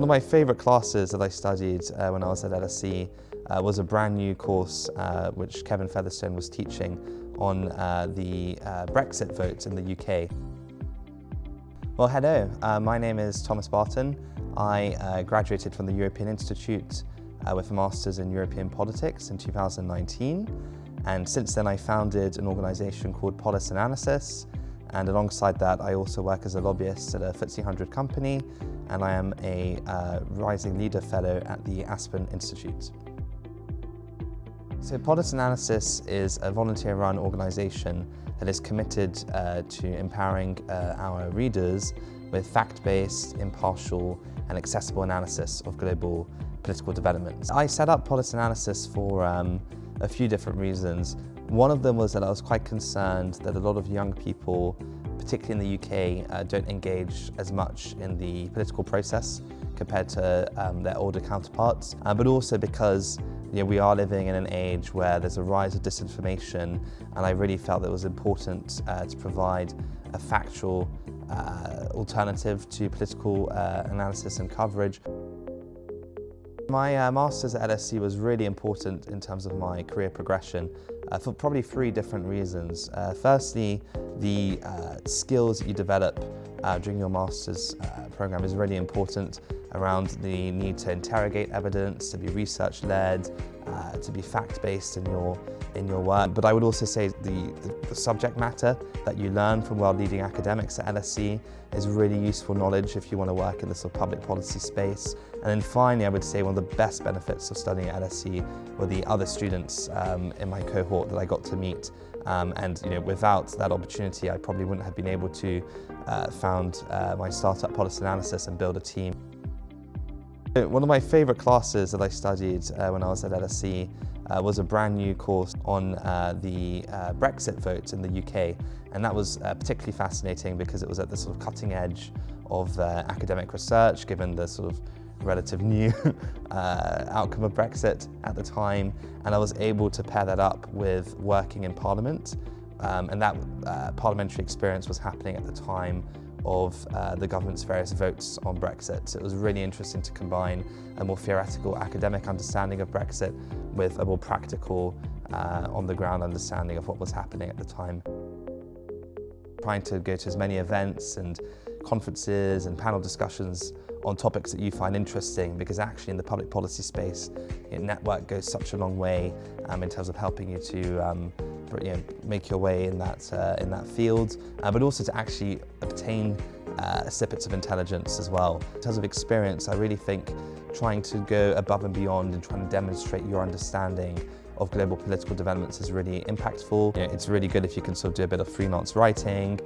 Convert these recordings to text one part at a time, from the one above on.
One of my favourite classes that I studied when I was at LSE was a brand new course which Kevin Featherstone was teaching on the Brexit vote in the UK. Well, hello, my name is Thomas Barton. I graduated from the European Institute with a Masters in European Politics in 2019, and since then I founded an organisation called Polis Analysis, and alongside that I also work as a lobbyist at a FTSE 100 company, and I am a Rising Leader Fellow at the Aspen Institute. So Polis Analysis is a volunteer-run organisation that is committed to empowering our readers with fact-based, impartial and accessible analysis of global political developments. I set up Polis Analysis for a few different reasons. One of them was that I was quite concerned that a lot of young people, particularly in the UK, don't engage as much in the political process compared to their older counterparts, but also because we are living in an age where there's a rise of disinformation, and I really felt that it was important to provide a factual alternative to political analysis and coverage. My Masters at LSE was really important in terms of my career progression for probably three different reasons. Firstly, the skills that you develop during your Masters program is really important around the need to interrogate evidence, to be research-led, to be fact-based in your work. But I would also say the subject matter that you learn from world-leading academics at LSE is really useful knowledge if you want to work in the sort of public policy space. And then finally, I would say one of the best benefits of studying at LSE were the other students in my cohort that I got to meet. And without that opportunity, I probably wouldn't have been able to found my startup Polis Analysis and build a team. One of my favourite classes that I studied when I was at LSE was a brand new course on the Brexit vote in the UK, and that was particularly fascinating because it was at the sort of cutting edge of academic research, given the sort of relative new outcome of Brexit at the time, and I was able to pair that up with working in Parliament, and that parliamentary experience was happening at the time of the government's various votes on Brexit. So it was really interesting to combine a more theoretical academic understanding of Brexit with a more practical, on-the-ground understanding of what was happening at the time. Trying to go to as many events and conferences and panel discussions on topics that you find interesting, because actually in the public policy space, network goes such a long way in terms of helping you to make your way in that field, but also to actually obtain snippets of intelligence as well. In terms of experience, I really think trying to go above and beyond and trying to demonstrate your understanding of global political developments is really impactful. It's really good if you can sort of do a bit of freelance writing,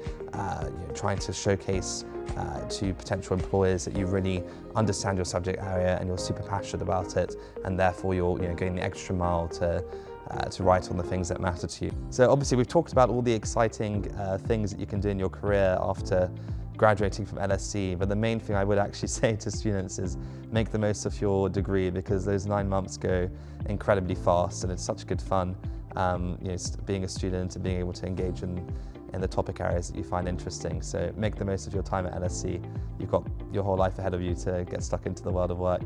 trying to showcase to potential employers that you really understand your subject area and you're super passionate about it, and therefore you're going the extra mile to write on the things that matter to you. So obviously we've talked about all the exciting things that you can do in your career after graduating from LSE, but the main thing I would actually say to students is make the most of your degree, because those 9 months go incredibly fast and it's such good fun being a student and being able to engage in the topic areas that you find interesting. So make the most of your time at LSE. You've got your whole life ahead of you to get stuck into the world of work.